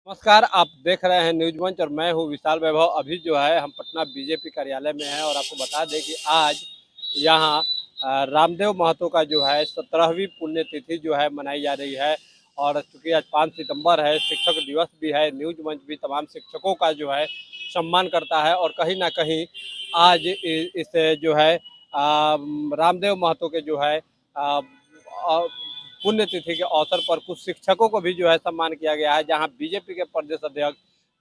नमस्कार, आप देख रहे हैं न्यूज़ मंच और मैं हूँ विशाल वैभव। अभी जो है हम पटना बीजेपी कार्यालय में हैं और आपको बता दें कि आज यहाँ रामदेव महतो का जो है 17वीं पुण्यतिथि जो है मनाई जा रही है। और चूँकि आज 5 सितंबर है, शिक्षक दिवस भी है, न्यूज़ मंच भी तमाम शिक्षकों का जो है सम्मान करता है। और कहीं न कहीं आज इस जो है रामदेव महतो के जो है पुण्यतिथि के अवसर पर कुछ शिक्षकों को भी जो है सम्मान किया गया है, जहां बीजेपी के प्रदेश अध्यक्ष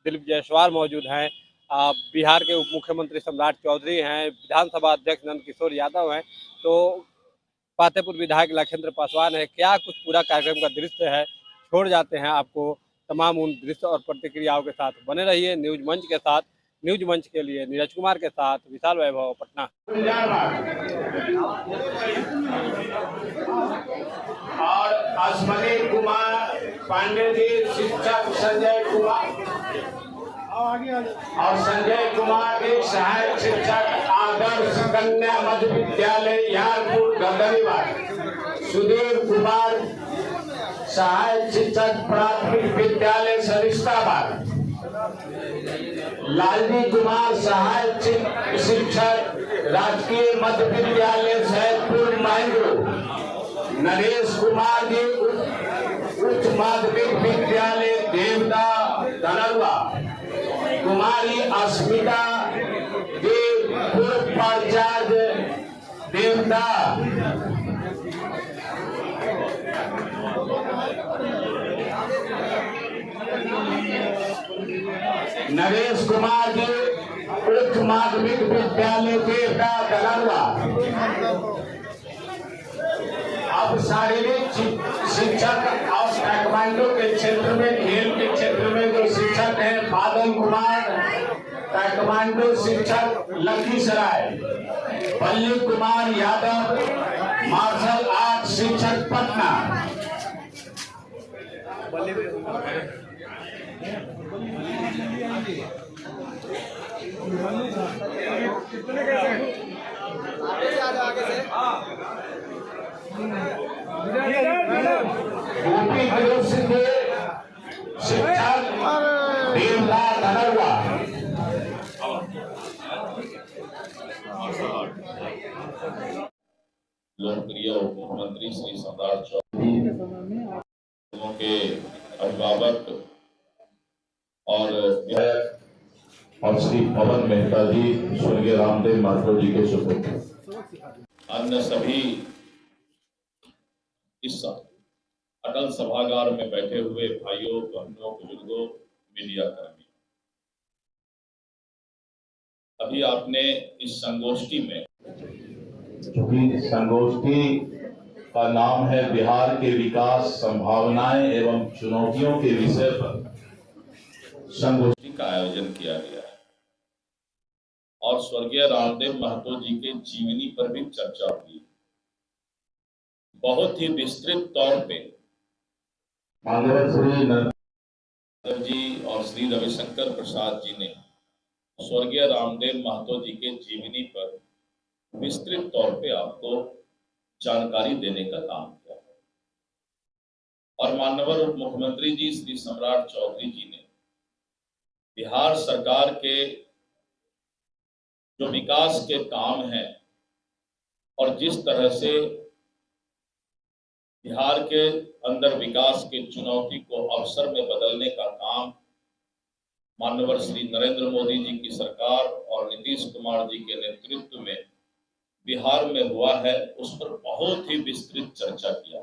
दिलीप जायसवाल मौजूद हैं, बिहार के उप मुख्यमंत्री सम्राट चौधरी हैं, विधानसभा अध्यक्ष नंदकिशोर यादव हैं, तो पातेपुर विधायक लखेंद्र पासवान है। क्या कुछ पूरा कार्यक्रम का दृश्य है, छोड़ जाते हैं आपको तमाम उन दृश्य और प्रतिक्रियाओं के साथ। बने रहिए न्यूज मंच के साथ। न्यूज मंच के लिए नीरज कुमार के साथ विशाल वैभव, पटना। और अस्मनी कुमार पांडे जी, शिक्षक संजय कुमार और संजय कुमार जी, सहायक शिक्षक आदर्श कन्या मध्य विद्यालय यारपुर गदरीबाग। सुधीर कुमार, सहायक शिक्षक प्राथमिक विद्यालय सरिस्ताबाद। लालजी कुमार, सहायक शिक्षक राजकीय मध्य विद्यालय सैदपुर माहिरो। नरेश कुमार जी, उच्च माध्यमिक विद्यालय देवदा धनरवा। कुमारी अस्मिता जी, पूर्व प्राचार्य देवदा। नरेश कुमार जी, उच्च माध्यमिक विद्यालय देवदा धनरवा। अब शारीरिक शिक्षक और ताइक्वांडो के क्षेत्र में, खेल के क्षेत्र में जो शिक्षक हैं, बादल कुमार ताइक्वांडो शिक्षक लखीसराय। पल्ली कुमार यादव, मार्शल आर्ट शिक्षक पटना। यूपी ग्रुप से शिक्षक देवदा धनरवा। लोकप्रिय उप मुख्यमंत्री श्री सम्राट चौधरी के अभिभावक और श्री पवन मेहता जी, स्वर्गीय रामदेव महतो जी के सुपुत्र, अन्य सभी इस अटल सभागार में बैठे हुए भाइयों, बहनों, बुजुर्गों, मीडिया कर्मी, अभी आपने इस संगोष्ठी में, क्योंकि संगोष्ठी का नाम है बिहार के विकास, संभावनाएं एवं चुनौतियों के विषय पर संगोष्ठी का आयोजन किया गया है और स्वर्गीय रामदेव महतो जी के जीवनी पर भी चर्चा हुई। बहुत ही विस्तृत तौर पे माननीय श्री नरेंद्र जी और श्री रविशंकर प्रसाद जी ने स्वर्गीय रामदेव महतो जी के जीवनी पर विस्तृत तौर पे आपको जानकारी देने का काम किया और माननीय उप मुख्यमंत्री जी श्री सम्राट चौधरी जी ने बिहार सरकार के जो विकास के काम हैं और जिस तरह से बिहार के अंदर विकास के चुनौती को अवसर में बदलने का काम माननीय श्री नरेंद्र मोदी जी की सरकार और नीतीश कुमार जी के नेतृत्व में बिहार में हुआ है, उस पर बहुत ही विस्तृत चर्चा किया।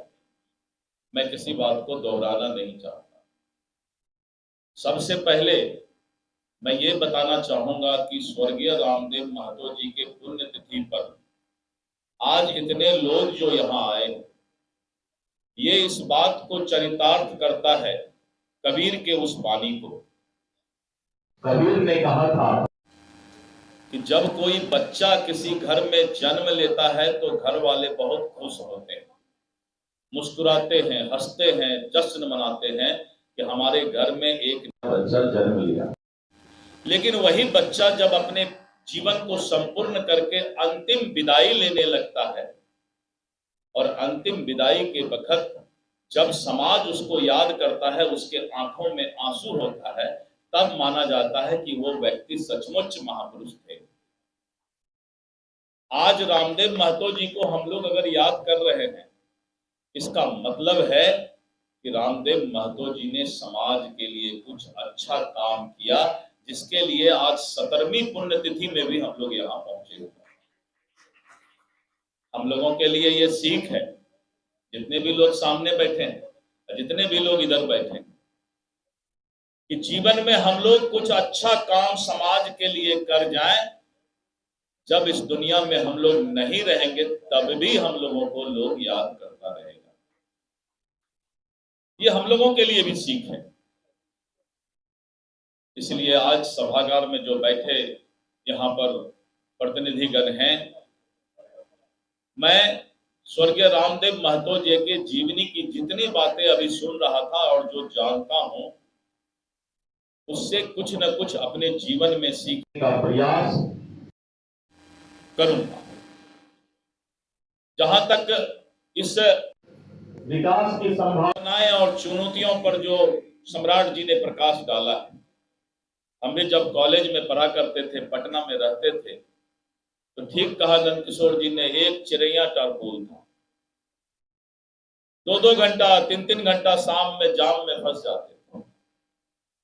मैं किसी बात को दोहराना नहीं चाहता। सबसे पहले मैं ये बताना चाहूंगा कि स्वर्गीय रामदेव महतो जी के पुण्यतिथि पर आज इतने लोग जो यहाँ आए, ये इस बात को चरितार्थ करता है कबीर के उस वाणी को। कबीर ने कहा था कि जब कोई बच्चा किसी घर में जन्म लेता है तो घर वाले बहुत खुश होते हैं, मुस्कुराते हैं, हंसते हैं, जश्न मनाते हैं कि हमारे घर में एक बच्चा जन्म लिया। लेकिन वही बच्चा जब अपने जीवन को संपूर्ण करके अंतिम विदाई लेने लगता है और अंतिम विदाई के वक्त जब समाज उसको याद करता है, उसके आंखों में आंसू होता है, तब माना जाता है कि वो व्यक्ति सचमुच महापुरुष थे। आज रामदेव महतो जी को हम लोग अगर याद कर रहे हैं, इसका मतलब है कि रामदेव महतो जी ने समाज के लिए कुछ अच्छा काम किया, जिसके लिए आज 17वीं पुण्यतिथि में भी हम लोग यहाँ पहुंचे हुए हैं। हम लोगों के लिए ये सीख है, जितने भी लोग सामने बैठे हैं, जितने भी लोग इधर बैठे हैं, कि जीवन में हम लोग कुछ अच्छा काम समाज के लिए कर जाएं। जब इस दुनिया में हम लोग नहीं रहेंगे, तब भी हम लोगों को लोग याद करता रहेगा। ये हम लोगों के लिए भी सीख है। इसलिए आज सभागार में जो बैठे यहाँ पर प्रतिनिधिगण हैं, मैं स्वर्गीय रामदेव महतो जी के जीवनी की जितनी बातें अभी सुन रहा था और जो जानता हूं, उससे कुछ न कुछ अपने जीवन में सीखने का प्रयास करूंगा। जहां तक इस विकास की संभावनाएं और चुनौतियों पर जो सम्राट जी ने प्रकाश डाला है, हम भी जब कॉलेज में पढ़ा करते थे, पटना में रहते थे, तो ठीक कहा नंदकिशोर जी ने, एक चिरैया टारपुल था। 2-2 घंटा 3-3 घंटा शाम में जाम में फंस जाते थे।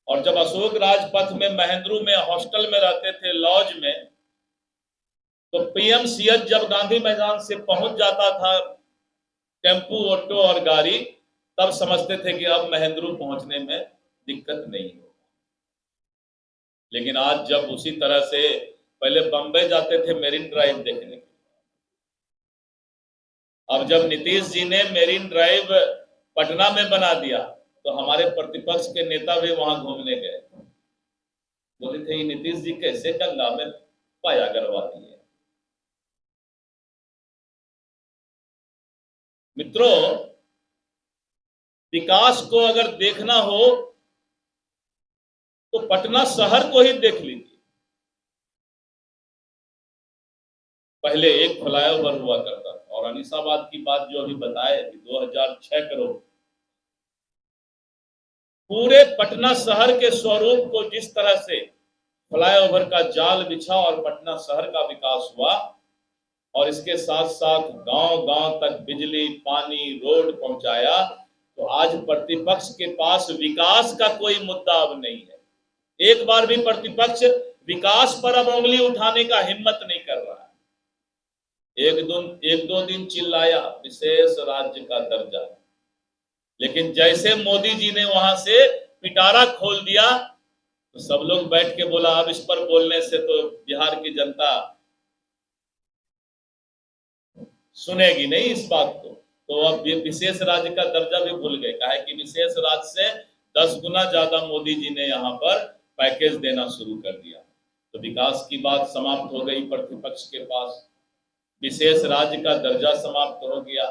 और जब अशोक राजपथ में महेंद्रू में हॉस्टल में रहते थे, लॉज में, तो पीएमसीएच जब गांधी मैदान से पहुंच जाता था टेम्पू, ऑटो और गाड़ी, तब समझते थे कि अब महेंद्रू पहुंचने में दिक्कत नहीं होगा। लेकिन आज जब उसी तरह से पहले बंबई जाते थे मेरीन ड्राइव देखने के, अब जब नीतीश जी ने मेरीन ड्राइव पटना में बना दिया, तो हमारे प्रतिपक्ष के नेता भी वहां घूमने गए। बोले थे, ये नीतीश जी कैसे गंगा में पाया करवा दिए। मित्रों, विकास को अगर देखना हो तो पटना शहर को ही देख लीजिए। पहले एक फ्लाईओवर हुआ करता था, और अनीसाबाद की बात जो अभी बताए कि 2006 करोड़, पूरे पटना शहर के स्वरूप को जिस तरह से फ्लाईओवर का जाल बिछा और पटना शहर का विकास हुआ, और इसके साथ साथ गांव-गांव तक बिजली, पानी, रोड पहुंचाया, तो आज प्रतिपक्ष के पास विकास का कोई मुद्दा अब नहीं है। एक बार भी प्रतिपक्ष विकास पर अब उंगली उठाने का हिम्मत नहीं कर रहा है। एक दो दिन चिल्लाया विशेष राज्य का दर्जा, लेकिन जैसे मोदी जी ने वहां से पिटारा खोल दिया, तो सब लोग बैठ के बोला, अब इस पर बोलने से तो बिहार की जनता सुनेगी नहीं इस बात को, तो अब विशेष राज्य का दर्जा भी भूल गए। कहा है कि विशेष राज्य से 10 गुना ज्यादा मोदी जी ने यहाँ पर पैकेज देना शुरू कर दिया। तो विकास की बात समाप्त हो गई प्रतिपक्ष के पास, विशेष राज्य का दर्जा समाप्त हो गया।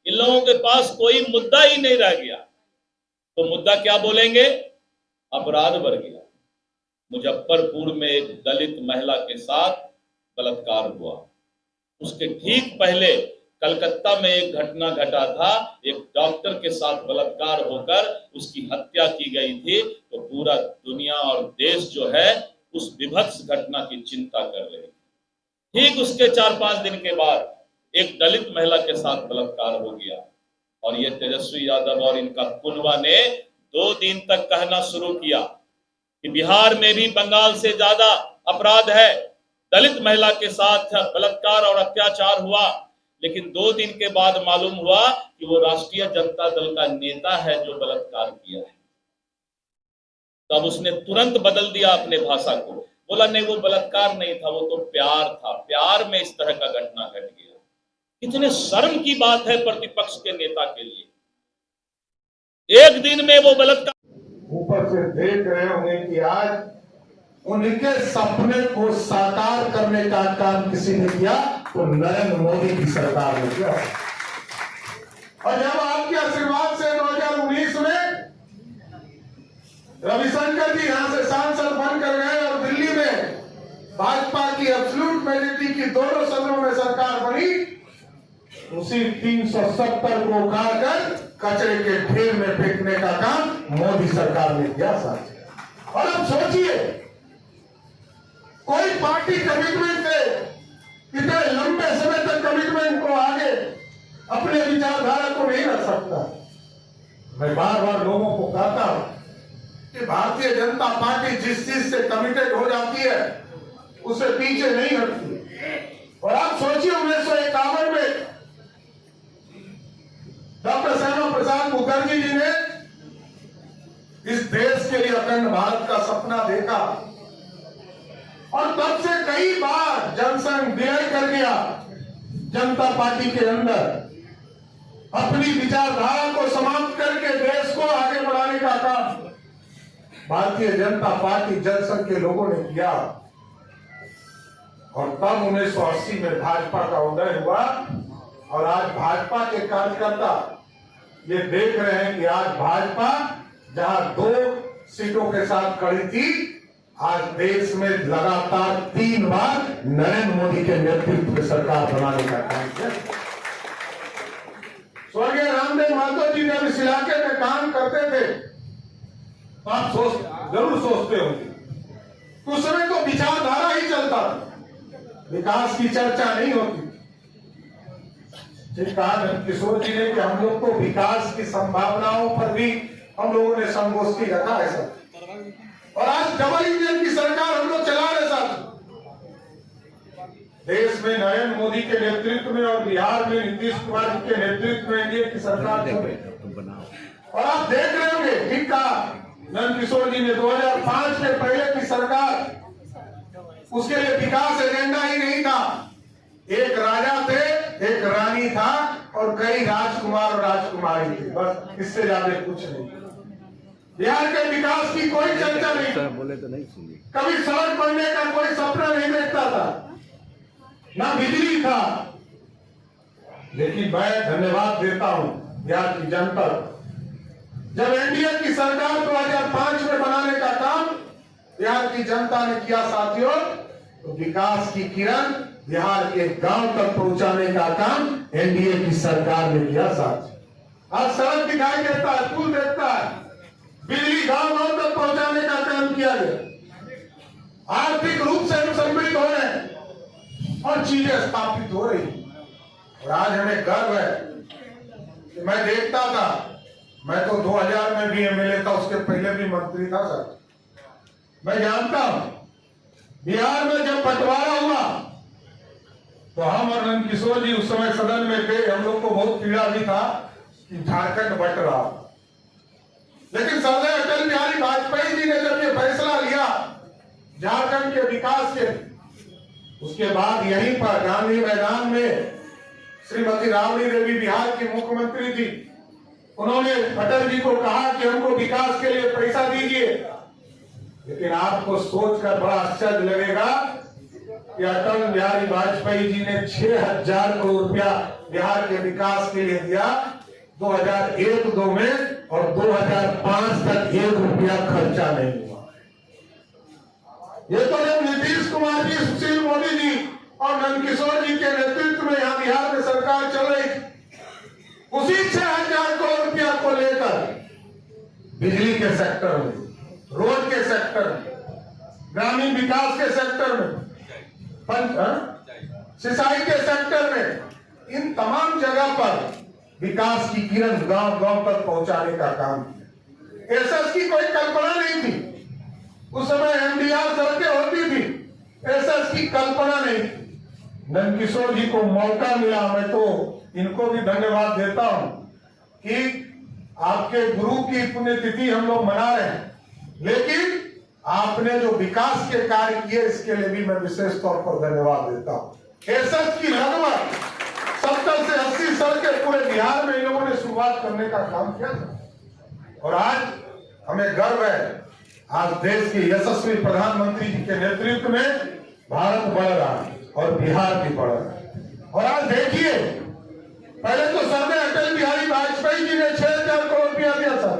इन लोगों के पास कोई मुद्दा ही नहीं रह गया। तो मुद्दा क्या बोलेंगे? अपराध बढ़ गया। मुजफ्फरपुर में एक दलित महिला के साथ बलात्कार हुआ, उसके ठीक पहले कलकत्ता में एक घटना घटा था, एक डॉक्टर के साथ बलात्कार होकर उसकी हत्या की गई थी। तो पूरा दुनिया और देश जो है उस विभत्स घटना की चिंता कर रहे थे। ठीक उसके 4-5 दिन के बाद एक दलित महिला के साथ बलात्कार हो गया, और ये तेजस्वी यादव और इनका कुनबा ने 2 दिन तक कहना शुरू किया कि बिहार में भी बंगाल से ज्यादा अपराध है, दलित महिला के साथ बलात्कार और अत्याचार हुआ। लेकिन 2 दिन के बाद मालूम हुआ कि वो राष्ट्रीय जनता दल का नेता है जो बलात्कार किया है। तब उसने तुरंत बदल दिया अपने भाषा को, बोला नहीं वो बलात्कार नहीं था, वो तो प्यार था, प्यार में इस तरह का घटना घट गया। कितने शर्म की बात है प्रतिपक्ष के नेता के लिए, एक दिन में वो बलात्कार। ऊपर से देख रहे होंगे कि आज उनके सपने को साकार करने का काम किसी ने किया, तो नरेंद्र मोदी की सरकार ने किया। और जब आपके आशीर्वाद से 2019 में रविशंकर जी यहां से सांसद बनकर गए और दिल्ली में भाजपा की एब्सोल्यूट मेजॉरिटी की दोनों सदनों में सरकार बनी, उसी 370 को उखाड़कर कचरे के ढेर में फेंकने का काम मोदी सरकार ने किया साथ। और अब सोचिए, कोई पार्टी कमिटमेंट से इतने लंबे समय तक कमिटमेंट को आगे अपने विचारधारा को नहीं रख सकता। मैं बार बार लोगों को कहता हूं कि भारतीय जनता पार्टी जिस चीज से कमिटेड हो जाती है उसे पीछे नहीं हटती। और आप सोचिए 1951 में डॉक्टर श्यामा प्रसाद मुखर्जी जी ने इस देश के लिए अखंड भारत का सपना देखा और तब से कई बार जनसंघ विलय कर दिया जनता पार्टी के अंदर, अपनी विचारधारा को समाप्त करके देश को आगे बढ़ाने का काम भारतीय जनता पार्टी जनसंघ के लोगों ने किया। और तब 1980 में भाजपा का उदय हुआ और आज भाजपा के कार्यकर्ता ये देख रहे हैं कि आज भाजपा जहां 2 सीटों के साथ खड़ी थी, आज देश में लगातार 3 बार नरेंद्र मोदी के नेतृत्व में सरकार बनाने का काम किया। स्वर्गीय रामदेव महतो जी जब इस इलाके में काम करते थे, आप जरूर सोचते होंगे उस समय तो विचारधारा ही चलता था, विकास की चर्चा नहीं होती। कहा किशोर जी ने कि हम लोग को विकास की संभावनाओं पर भी हम लोगों ने संगोष्ठी रखा है सर। और आज डबल इंजन की सरकार हम लोग चला रहे साथ। देश में नरेंद्र मोदी के नेतृत्व में और बिहार में नीतीश कुमार जी के नेतृत्व में एनडीए की सरकार चल रही। और आप देख रहे होंगे, ठीक कहा नंद किशोर जी ने, 2005 के पहले की सरकार, उसके लिए विकास एजेंडा ही नहीं था। एक राजा थे, एक रानी था और कई राजकुमार और राजकुमारी थी, बस इससे ज्यादा कुछ नहीं। बिहार के विकास की कोई चर्चा नहीं, बोले तो नहीं सुनिए। कभी सड़क बनने का कोई सपना नहीं देखता था, ना बिजली था। लेकिन मैं धन्यवाद देता हूं बिहार की जनता। जब एनडीए की सरकार 2005 में बनाने का काम बिहार की जनता ने किया साथियों, तो विकास की किरण बिहार के गांव तक पहुंचाने का काम एनडीए की सरकार ने किया साथ। आज सड़क दिखाई देता है, पुल देखता है, बिजली गांव गांव तक पहुंचाने का काम किया गया। आर्थिक रूप से हम समृद्ध हो रहे हैं और चीजें स्थापित हो रही। और आज हमें गर्व है कि मैं देखता था, मैं तो 2000 में भी एमएलए था, उसके पहले भी मंत्री था सर। मैं जानता हूं बिहार में जब बंटवारा हुआ तो हम और नंद किशोर जी उस समय सदन में थे, हम लोग को बहुत पीड़ा भी था कि झारखंड बट रहा। लेकिन सरदार अटल बिहारी वाजपेयी जी ने जब ये फैसला लिया झारखंड के विकास के, उसके बाद यहीं पर गांधी मैदान में श्रीमती राबड़ी देवी बिहार की मुख्यमंत्री थी, उन्होंने अटल जी को कहा कि हमको विकास के लिए पैसा दीजिए। लेकिन आपको सोचकर बड़ा आश्चर्य लगेगा कि अटल बिहारी वाजपेयी जी ने 6000 करोड़ रुपया बिहार के विकास के लिए दिया 2001-2 में, और 2005 तक 1 रुपया खर्चा नहीं हुआ। ये तो जब नीतीश कुमार जी, सुशील मोदी जी और नंद किशोर जी के नेतृत्व में यहाँ बिहार में सरकार चल रही, उसी 6000 करोड़ रुपया को लेकर बिजली के सेक्टर में, रोड के सेक्टर में, ग्रामीण विकास के सेक्टर में, सिंचाई के सेक्टर में, इन तमाम जगह पर विकास की किरण गांव गांव तक पहुंचाने का काम किया। एसएस की कोई कल्पना नहीं थी, उस समय एमडीआर सड़कें होती थी, एसएस की कल्पना नहीं थी। नंद किशोर जी को मौका मिला, मैं तो इनको भी धन्यवाद देता हूं कि आपके गुरु की पुण्यतिथि हम लोग मना रहे हैं, लेकिन आपने जो विकास के कार्य किए इसके लिए भी मैं विशेष तौर पर धन्यवाद देता हूं। एसएस की लगभग 70 से 80 सड़कें पूरे बिहार में इन लोगों ने शुरुआत करने का काम किया था। और आज हमें गर्व है, आज देश के यशस्वी प्रधानमंत्री जी के नेतृत्व में भारत बढ़ रहा है और बिहार भी बढ़ रहा है। और आज देखिए, पहले तो सरदार अटल बिहारी वाजपेयी जी ने 6000 करोड़ रुपया दिया था,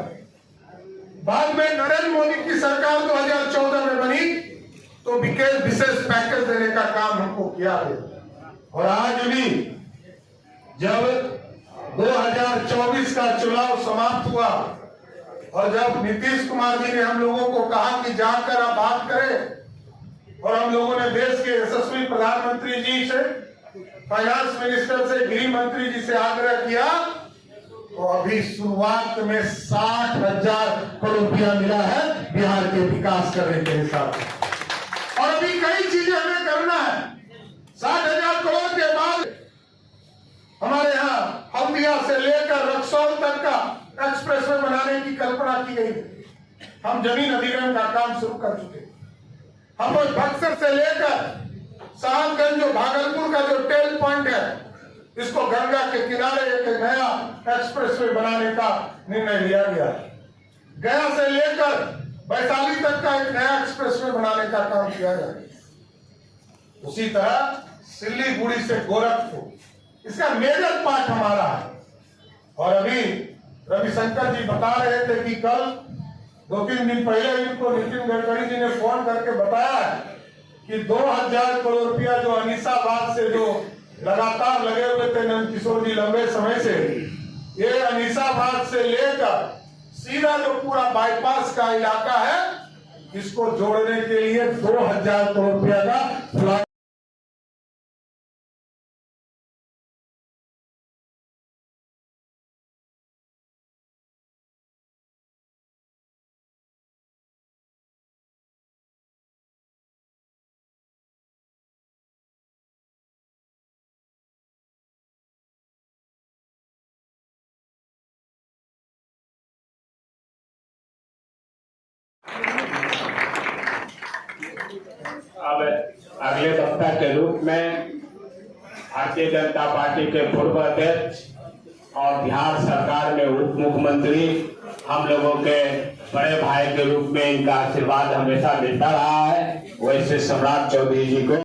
बाद में नरेंद्र मोदी की सरकार 2014 में बनी तो विशेष पैकेज देने का काम हमको किया है। और आज भी जब 2024 का चुनाव समाप्त हुआ और जब नीतीश कुमार जी ने हम लोगों को कहा कि जाकर आप बात करें, और हम लोगों ने देश के यशस्वी प्रधानमंत्री जी से, फाइनेंस मिनिस्टर से, गृह मंत्री जी से आग्रह किया, तो अभी शुरुआत में 60,000 करोड़ रुपया मिला है बिहार के विकास करने के हिसाब से। और अभी कई चीजें हमें करना है। 60,000 करोड़ के बाद हमारे यहाँ हल्दिया से लेकर रक्सौल तक का एक्सप्रेसवे बनाने की कल्पना की गई है। हम जमीन अधिग्रहण का काम शुरू कर चुके हैं। हम बक्सर से लेकर साहबगंज, जो भागलपुर का जो टेल पॉइंट है, इसको गंगा के किनारे एक नया एक्सप्रेसवे बनाने का निर्णय लिया गया है। गया से लेकर वैशाली तक का एक नया एक्सप्रेसवे बनाने का काम किया जाएगा। उसी तरह सिल्लीगुड़ी से गोरखपुर, इसका मेजर पार्ट हमारा है। और अभी रविशंकर जी बता रहे थे कि कल 2-3 दिन पहले इनको नितिन गडकरी जी ने फोन करके बताया कि 2,000 करोड़ रुपया जो अनीसाबाद से जो लगातार लगे हुए थे नंदकिशोर जी लंबे समय से, ये अनीसाबाद से लेकर सीधा जो पूरा बाईपास का इलाका है, इसको जोड़ने के लिए 2,000 करोड़ रुपया का अब अगले वक्ता के रूप में भारतीय जनता पार्टी के पूर्व अध्यक्ष और बिहार सरकार में उप मुख्यमंत्री, हम लोगों के बड़े भाई के रूप में इनका आशीर्वाद हमेशा मिलता रहा है, वैसे सम्राट चौधरी जी को